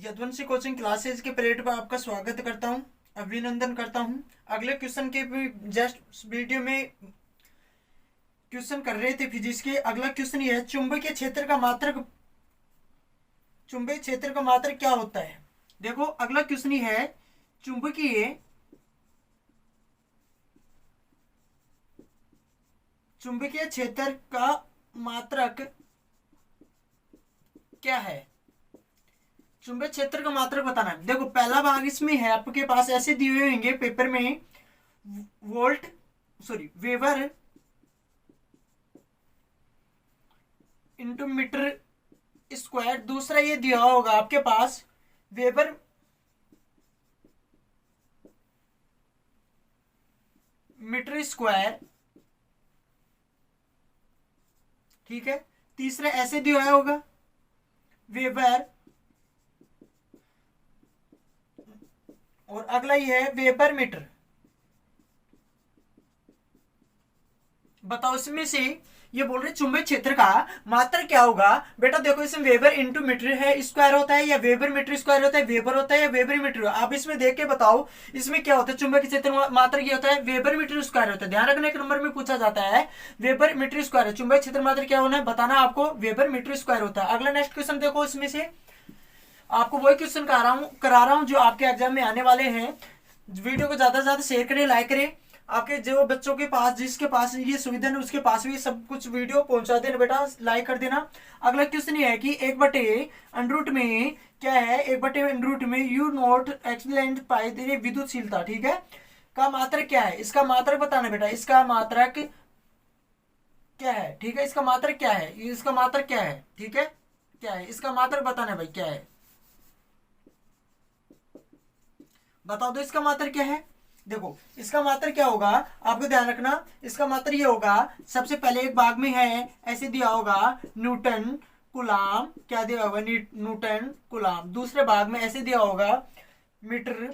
Yaduvanshi coaching classes के period पर आपका स्वागत करता हूं, अभिनंदन करता हूं। अगले क्वेश्चन के भी जस्ट वीडियो में क्वेश्चन कर रहे थे फिजिक्स के। अगला क्वेश्चन ये है, चुंबकीय क्षेत्र का मात्रक क्या होता है। देखो अगला क्वेश्चन ये है, चुंबकीय चुंबकीय क्षेत्र का मात्रक क्या है। चुंबकीय क्षेत्र का मात्रक बताना है। देखो पहला भाग इसमें है, आपके पास ऐसे दिए हुए होंगे पेपर में, volt weber into metre square. दूसरा ये दिया होगा आपके पास वेबर मीटर स्क्वायर, ठीक है। तीसरा ऐसे दिया होगा वेबर, और अगला ये है वेबर मीटर। बताओ इसमें से ये बोल रहे चुंबकीय क्षेत्र का मात्रक क्या होगा। बेटा देखो इसमें वेबर इंटू मीटर है, स्क्वायर होता है या वेबर मीटर स्क्वायर होता है, वेबर होता है या वेबर मीटर। आप इसमें देख के बताओ इसमें क्या होता है। चुंबकीय क्षेत्र मात्रक ये होता है वेबर मीटर स्क्वायर होता है। ध्यान रखना, एक नंबर में पूछा जाता है वेबर मीटर स्क्वायर है। चुंबकीय क्षेत्र मात्रक क्या होना है बताना आपको, वेबर मीटर स्क्वायर होता है। अगला नेक्स्ट क्वेश्चन देखो, इसमें से आपको वही क्वेश्चन करा रहा हूं जो आपके एग्जाम में आने वाले हैं। वीडियो को ज्यादा से ज्यादा शेयर करें, लाइक करें। आपके जो बच्चों के पास, जिसके पास ये सुविधा है उसके पास भी सब कुछ वीडियो पहुंचा देना बेटा, लाइक कर देना। अगला क्वेश्चन ये है कि एक बटे अंडरूट में क्या है, एक बटे अंडरूट में यू नॉट एक्सप्लेन पाई दे विद्युतशीलता, ठीक है, का मात्रक क्या है। इसका मात्रक बताना बेटा, इसका मात्रक क्या है, ठीक है। इसका मात्रक क्या है, इसका मात्रक क्या है, ठीक है, क्या है इसका मात्रक बताना भाई, क्या है बता दो। इसका मात्रक क्या है। देखो इसका मात्र क्या होगा, आपको ध्यान रखना। इसका मात्र ये होगा, सबसे पहले एक भाग में है ऐसे दिया होगा न्यूटन कुलाम, क्या दिया होगा न्यूटन कुलाम। दूसरे भाग में ऐसे दिया होगा मीटर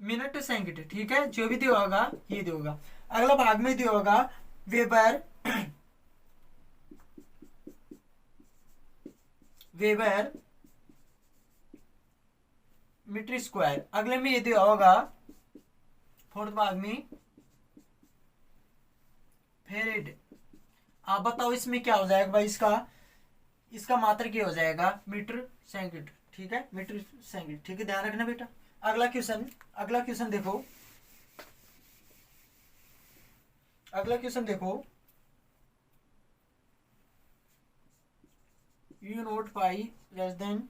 मिनट सेकंड, ठीक है, जो भी दिया होगा ये दिया होगा। अगला भाग में दिया होगा वेबर वेबर मीटर स्क्वायर। अगले में ये दिया होगा फोर्थ भाग में फेरेड। आप बताओ इसमें क्या हो जाएगा भाई, इसका इसका मात्रक क्या हो जाएगा, मीटर सेकंड, ठीक है, मीटर सेकंड, ठीक है, ध्यान रखना बेटा। अगला क्वेश्चन देखो, अगला क्वेश्चन देखो, you note pi less than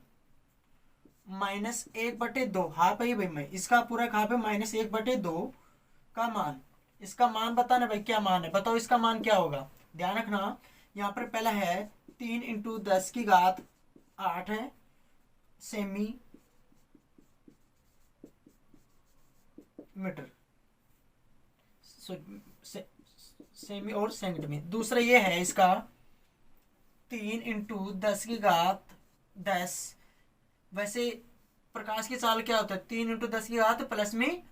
-1/2, हाँ भाई मैं इसका पूरा कहाँ पे -1/2 का मान। इसका मान बताना भाई, क्या मान है बताओ, इसका मान क्या होगा। ध्यान रखना, यहाँ पर पहला है 3 × 10⁸ है सेमी मीटर, सेमी और सेकंड में। दूसरा ये है इसका 3 × 10⁻10। वैसे प्रकाश की चाल क्या होता है, 3 × 10⁻, प्लस में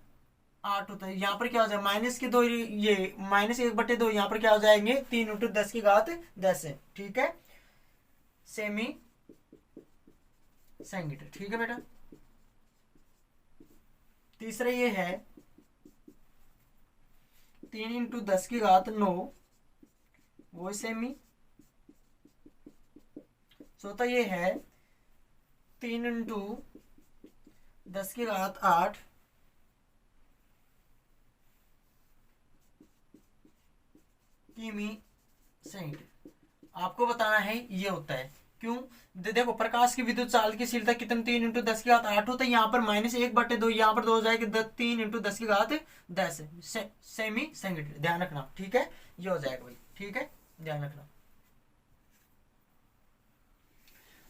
8 होता है। यहाँ पर क्या हो जाए -2, ये -1/2, यहाँ पर क्या हो जाएंगे 3 × 10⁻10 है, ठीक है, सेमी सेंटीमीटर, ठीक है बेटा। तीसरा ये है 3 × 10⁹, वो सेमी। चौथा ये है 3 × 10⁸ किमी सेंटीमीटर। आपको बताना है ये होता है क्यों। देखो प्रकाश की विद्युत चाल की शीलता कितनी, 3 × 10⁸ होता है। यहाँ पर -1/2, यहाँ पर 2 हो जाएगा 3 × 10⁻10 सेमी सेंटीमीटर। ध्यान रखना, ठीक है, ये हो जाएगा भाई, ठीक है, ध्यान रखना।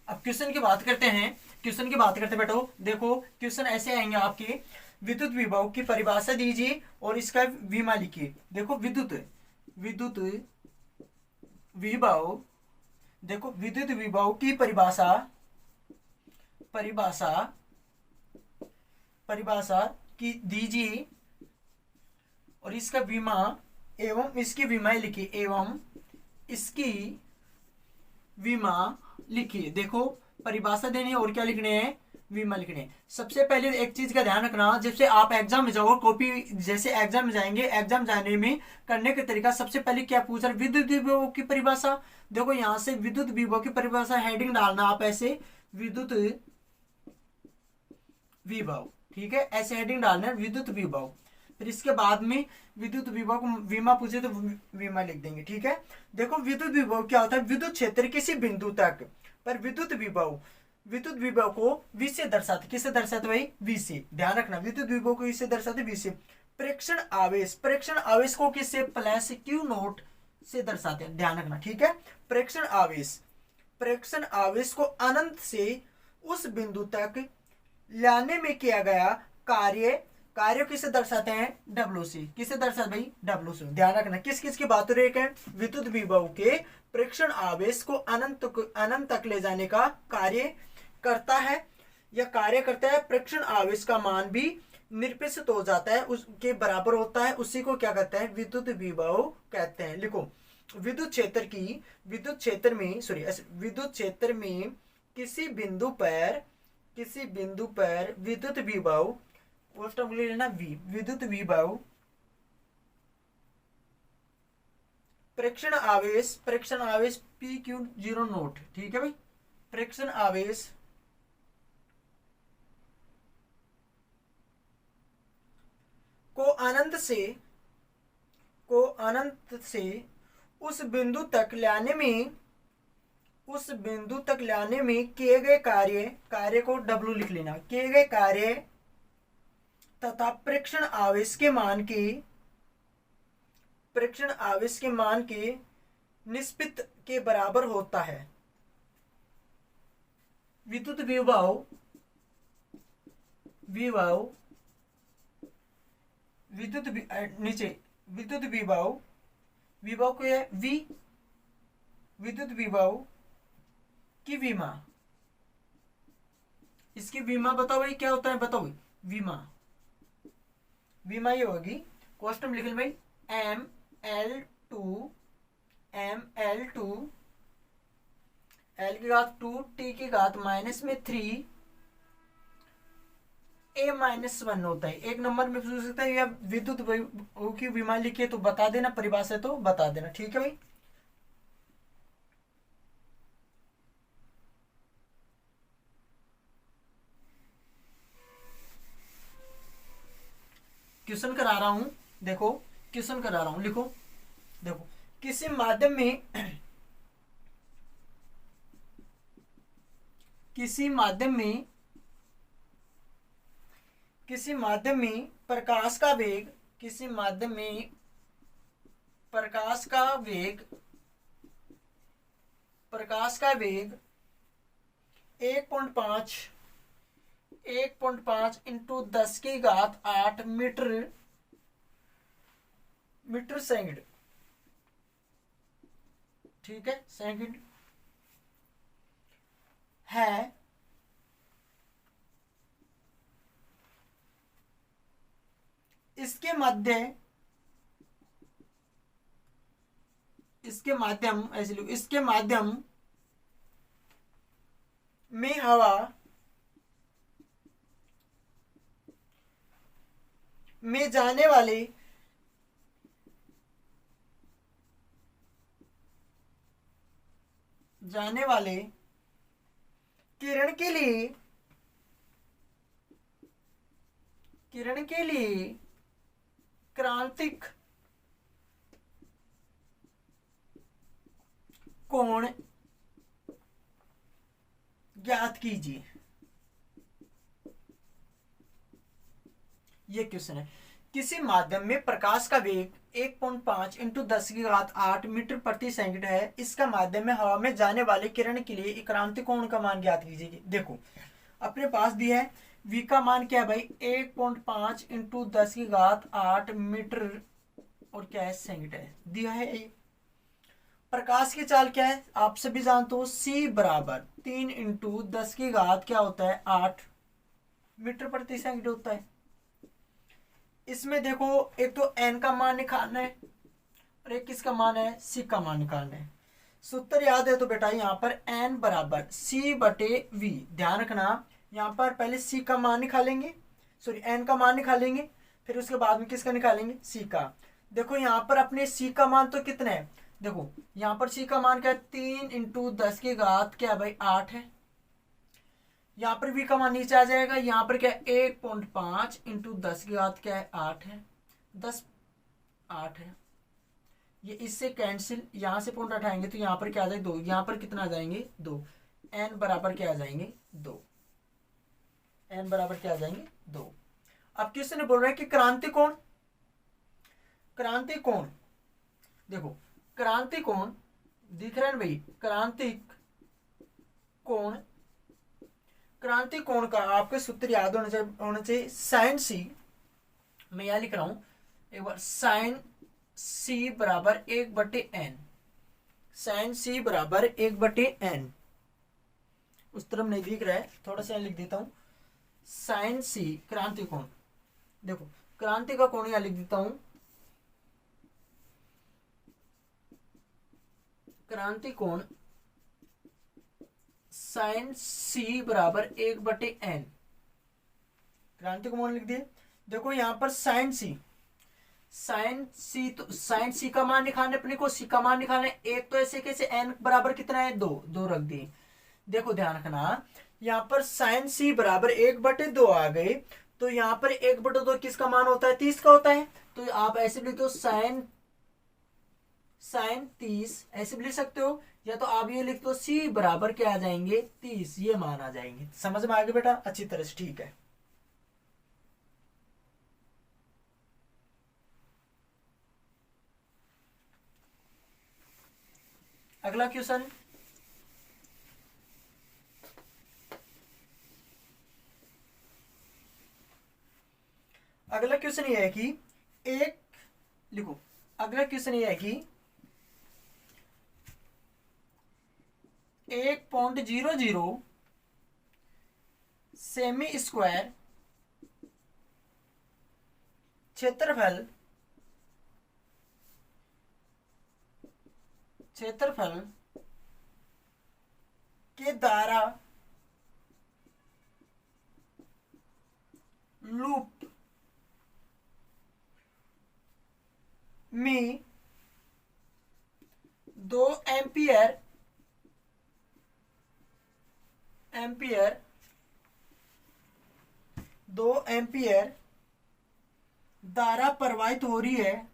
अब क्वेश्चन की बात करते हैं, बेटो। देखो क्वेश्चन ऐसे आएंगे आपके, विद्युत विभव की परिभाषा दीजिए और इसका विमा लिखिए। देखो विद्युत विभव, देखो विद्युत विभव की परिभाषा की दीजिए और इसका विमा एवं इसकी विमा लिखिए, एवं इसकी विमा लिखिए। देखो परिभाषा देनी है और क्या लिखने हैं, विमा लिखने हैं। सबसे पहले एक चीज का ध्यान रखना, जैसे आप एग्जाम में जाओ कॉपी, जैसे एग्जाम में जाएंगे, एग्जाम जाने में करने का तरीका, सबसे पहले क्या पूछ रहा है, विद्युत विभव की परिभाषा। देखो यहाँ से विद्युत विभव की परिभाषा हेडिंग डालना आप ऐसे, विद्युत विभव, ठीक है, ऐसे हेडिंग डालना है विद्युत विभव। फिर इसके बाद में विद्युत विभव को विमा पूछे तो विमा लिख देंगे, ठीक है। देखो विद्युत विभव क्या होता है, विद्युत क्षेत्र किसी बिंदु तक, पर विद्युत विभव को V से दर्शाते, किससे दर्शाते भाई, V से। ध्यान रखना विद्युत विभव को इससे दर्शाते V से। प्रेक्षण आवेश को किससे, प्लस Q नोट से दर्शाते हैं, ध्यान रखना, ठीक है। प्रेक्षण आवेश को अनंत से उस बिंदु तक लाने में किया गया कार्य किसे दर्शाते हैं, W से। किसे दर्शाते भाई, W से। ध्यान रखना किस किस की बात हो रही है, विद्युत विभव के प्रेक्षण आवेश को अनंत तक ले जाने का कार्य करता है, या कार्य करता है। प्रेक्षण आवेश का मान भी निरपेक्ष हो जाता है, उसके बराबर होता है, उसी को क्या कहते हैं, विद्युत विभव कहते हैं। लिखो विद्युत क्षेत्र में किसी बिंदु पर विद्युत विभव, लेना V, विद्युत विभव प्रेक्षण आवेश PQ0 नोट, ठीक है भाई। प्रेक्षण आवेश को अनंत से उस बिंदु तक लाने में किए गए कार्य को W लिख लेना, किए गए कार्य तथा प्रेक्षण आवेश के मान के निष्पित के बराबर होता है। विद्युत विभव को है V, विद्युत विभव की विमा, इसकी विमा बताओ भाई क्या होता है, बताओ विमा ये होगी, क्वेश्चन लिख लो भाई, ML2 L की घात 2 T की घात -3 A-1 होता है। एक नंबर में पूछ सकता है, या विद्युत की विमा लिखिए तो बता देना, परिभाषा तो बता देना, ठीक है भाई। क्वेश्चन करा रहा हूं, देखो क्वेश्चन करा रहा हूं, लिखो। देखो किसी माध्यम में प्रकाश का वेग, 1.5 इंटू 10 की घात 8 मीटर सेकंड, ठीक है, सेकंड है। इसके माध्यम में हवा में जाने वाले किरण के लिए क्रांतिक कोण ज्ञात कीजिए। ये क्वेश्चन है। किसी माध्यम में प्रकाश का वेग 1.5 इंटू 10 की घात 8 मीटर प्रति सेकंड है। इसका माध्यम में हवा में जाने वाले किरण के लिए क्रांतिक कोण का मान ज्ञात कीजिए। देखो अपने पास दिया है v का मान क्या है भाई, 1.5 इंटू 10 की घात 8 मीटर और क्या है, सेकंड है, दिया है। प्रकाश की चाल क्या है, आप सभी जानते हो, c बराबर 3 इंटू 10 की घात क्या होता है, 8 मीटर प्रति सेकंड होता है। इसमें देखो एक तो n का मान निकालना है और एक किसका मान है, c का मान निकालना है। सूत्र याद है तो बेटा यहाँ पर n बराबर c बटे v, ध्यान रखना यहाँ पर पहले c का मान निकालेंगे, सॉरी n का मान निकालेंगे, फिर उसके बाद में किसका निकालेंगे, c का। देखो यहाँ पर अपने c का मान तो कितना है, देखो यहाँ पर c का मान क्या है, 3 इंटू 10 की घात क्या है भाई 8 है। यहाँ पर v का मान नीचे आ जाएगा, यहाँ पर क्या है 1.5 इंटू 10 की घात क्या है 8 है, 10 8 है। ये इससे कैंसिल, यहाँ से पॉइंट हटाएंगे तो यहाँ पर क्या आ जाएगा 2, यहाँ पर कितना आ जाएंगे 2, n बराबर क्या आ जाएंगे 2, n बराबर क्या आ जाएंगे 2। अब किसने बोल रहा है कि क्रांति कोण, क्रांति कोण देखो क्रांति कोण दिख रहा है भाई, क्रांतिक कोण, क्रांति कोण का आपके सूत्र याद होना चाहिए साइन सी, मैं यहां लिख रहा हूं एक बार, साइन सी बराबर 1/n, साइन सी बराबर 1/n। उस तरफ नहीं दिख रहा है, थोड़ा सा लिख देता हूं, साइन सी क्रांति कोण, देखो क्रांति का कोण यहां लिख देता हूं, क्रांति कोण साइन सी बराबर 1/n, क्रांति कोण लिख दिए। देखो यहां पर साइन सी, साइन सी, तो साइन सी का मान निकालने अपने को, सी का मान निकालने, एक तो ऐसे कैसे n बराबर कितना है 2, 2 रख दिए। देखो ध्यान रखना यहाँ पर साइन सी बराबर 1/2 आ गए, तो यहाँ पर 1/2 किसका मान होता है 30 का होता है, तो आप ऐसे भी लिख दो साइन, साइन 30 ऐसे भी लिख सकते हो, या तो आप ये लिख दो सी बराबर क्या आ जाएंगे 30, ये मान आ जाएंगे। समझ में आ गया बेटा अच्छी तरह से, ठीक है। अगला क्वेश्चन, अगला क्वेश्चन ये है कि एक, लिखो अगला क्वेश्चन ये है कि 1.00 सेमी स्क्वायर क्षेत्रफल, क्षेत्रफल के द्वारा लूप में 2 एम्पियर एम्पियर 2 एम्पियर धारा प्रवाहित हो रही है,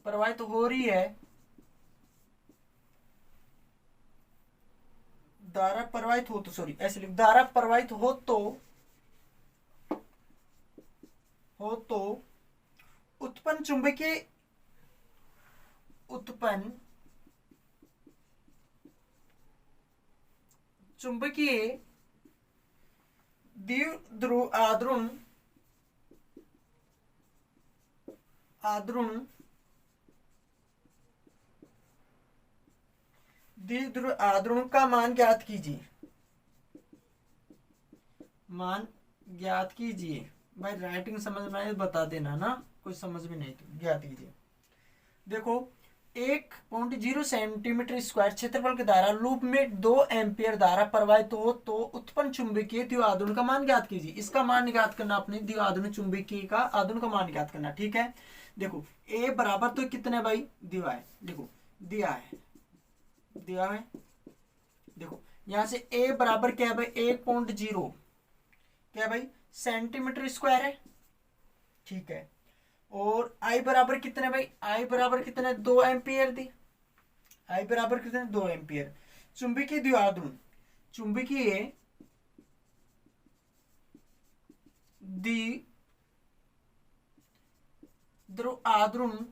प्रवाहित हो रही है, धारा प्रवाहित हो तो, सॉरी ऐसे लिख, धारा प्रवाहित हो तो उत्पन्न चुंबकीय, उत्पन्न चुंबकीय द्विध्रुव आद्रुण, आद्रुण द्विध्रुव आद्रुण का मान ज्ञात कीजिए, मान ज्ञात कीजिए। भाई राइटिंग समझ में आए बता देना ना, कोई समझ में नहीं तो ज्ञात कीजिए। देखो 1.0 सेंटीमीटर स्क्वायर क्षेत्रफल के द्वारा लूप में 2 एम्पियर धारा प्रवाहित हो तो उत्पन्न चुंबकीय द्विआधान का मान ज्ञात कीजिए। इसका मान ज्ञात करना, अपने द्विआधान चुंबकीय का आधान का मान ज्ञात करना, ठीक है। देखो ए बराबर तो कितने भाई दिया है, देखो दिया है, दिया है। देखो यहां से ए बराबर क्या है भाई 1.0 क्या है भाई सेंटीमीटर स्क्वायर है, ठीक है। और आई बराबर कितने भाई, आई बराबर कितने 2 एम्पियर दी, आई बराबर कितने 2 एम्पियर। चुंबकीय द्विआधान, चुंबकीय द्विआधान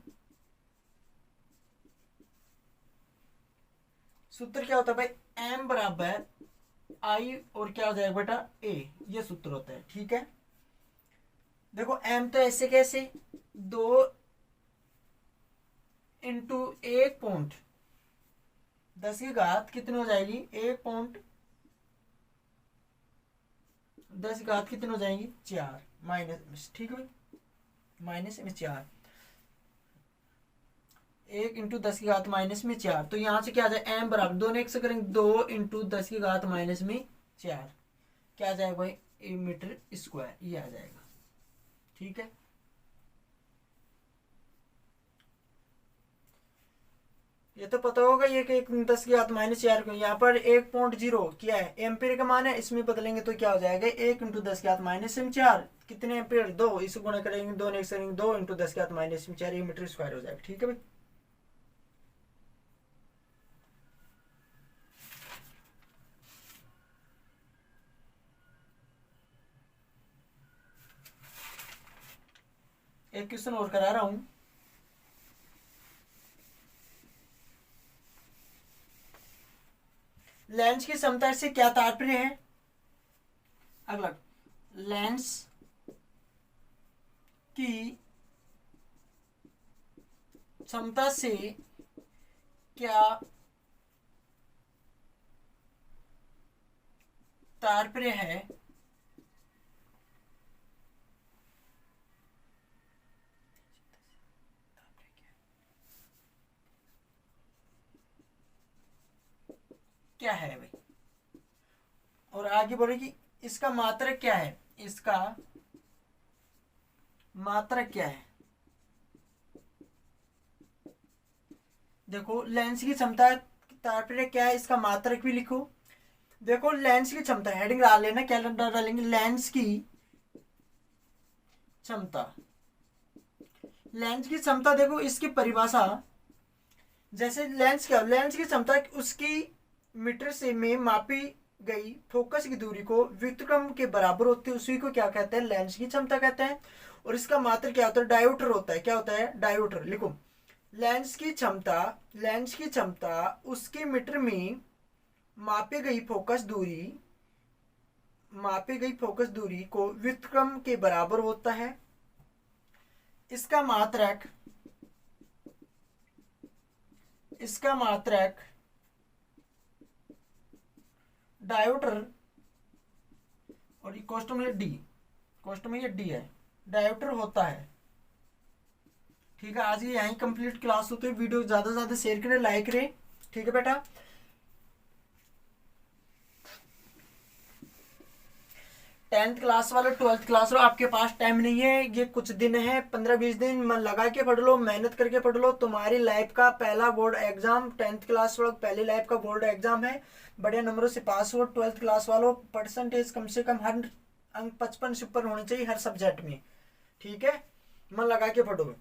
सूत्र क्या होता है भाई एम बराबर आई और क्या हो जाएगा बेटा ए, ये सूत्र होता है, ठीक है। देखो एम तो ऐसे कैसे 2 इंटू 1.10 की घात कितनी हो जाएगी 1.10 की घात कितनी हो जाएगी 4 माइनस, ठीक है भाई माइनस में 4। 1 × 10⁻⁴। तो यहाँ से क्या आ जाए m बराबर दोनों एक से करेंगे 2 × 10⁻⁴ क्या आ जाएगा भाई मीटर स्क्वायर, ये आ जाएगा। ठीक है, ये तो पता होगा ये कि 1 × 10⁻⁴ को यहाँ पर 1.0 क्या है एम्पियर का मान है, इसमें बदलेंगे तो क्या हो जाएगा 1 × 10⁻⁴ कितने एम्पियर 2, इसे गुणा करेंगे 2 ने करेंगे 2 × 10⁻⁴ ये मीटर स्क्वायर हो जाएगा। ठीक है भाई, एक क्वेश्चन और करा रहा हूं। लेंस की समता से क्या तात्पर्य है? अगला, लेंस की क्षमता से क्या तात्पर्य है? क्या है भाई, और आगे बोले कि इसका मात्रक क्या है, इसका मात्रक क्या है। देखो लेंस की क्षमता तात्पर्य क्या है, इसका मात्रक भी लिखो। देखो लेंस की क्षमता, हेडिंग डाल लेना, कैलेंडर डालेंगे लेंस की क्षमता। लेंस की क्षमता देखो इसकी परिभाषा, जैसे लेंस क्या, लेंस की क्षमता उसकी मीटर से में मापी गई फोकस की दूरी को व्युत्क्रम के बराबर होती है, उसी को क्या कहते हैं लेंस की क्षमता कहते हैं। और इसका मात्रक क्या होता है डायोमीटर होता है। क्या होता है डायोमीटर, लिखो लेंस की क्षमता, लेंस की क्षमता उसके मीटर में मापी गई फोकस दूरी, मापी गई फोकस दूरी को व्युत्क्रम के बराबर होता है। इसका मात्रक, इसका मात्रक डायोमीटर, और ये कॉस्ट में डी, कॉस्ट में ये डी है, डायोमीटर होता है। ठीक है, आज ये यहीं कंप्लीट क्लास होती है। वीडियो ज्यादा से ज्यादा शेयर करें, लाइक करें। ठीक है बेटा, 10th क्लास वाले 12th क्लास वाले आपके पास टाइम नहीं है, ये कुछ दिन है 15-20 दिन, मन लगा के पढ़ लो, मेहनत करके पढ़ लो। तुम्हारी लाइफ का पहला बोर्ड एग्जाम 10th क्लास वालों पहली लाइफ का बोर्ड एग्जाम है, बड़े नंबरों से पास हो। 12th क्लास वालों परसेंटेज कम से कम हर अंक 55 से ऊपर होने चाहिए हर सब्जेक्ट में। ठीक है, मन लगा के पढ़ो।